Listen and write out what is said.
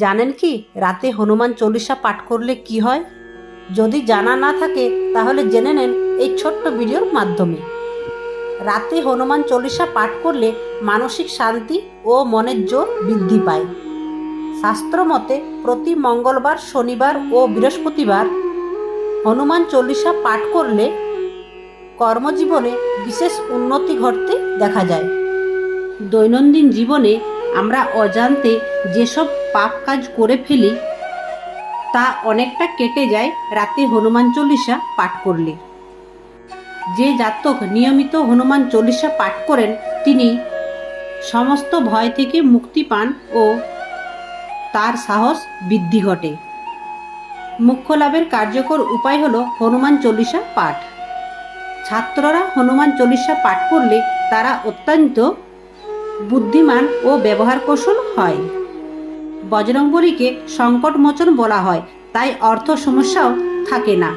জানেন কি রাতে হনুমান চল্লিশা পাঠ করলে কি হয়? যদি জানা না থাকে তাহলে জেনে নেন এই ছোট্ট ভিডিওর মাধ্যমে। রাতে হনুমান চল্লিশা পাঠ করলে মানসিক শান্তি ও মনের জোর বৃদ্ধি পায়। শাস্ত্র মতে প্রতি মঙ্গলবার, শনিবার ও বৃহস্পতিবার হনুমান চল্লিশা পাঠ করলে কর্মজীবনে বিশেষ উন্নতি ঘটতে দেখা যায়। দৈনন্দিন জীবনে আমরা অজান্তে যেসব পাপ কাজ করে ফেলি তা অনেকটা কেটে যায় রাতে হনুমান চল্লিশা পাঠ করলে। যে জাতক নিয়মিত হনুমান চল্লিশা পাঠ করেন তিনি সমস্ত ভয় থেকে মুক্তি পান ও তার সাহস বৃদ্ধি ঘটে। মোক্ষ লাভের কার্যকর উপায় হলো হনুমান চল্লিশা পাঠ। ছাত্ররা হনুমান চল্লিশা পাঠ করলে তারা অত্যন্ত বুদ্ধিমান ও ব্যবহার কৌশল হয়। বজরংবলীকে সংকট মোচন বলা হয়, তাই অর্থ সমস্যাও থাকে না।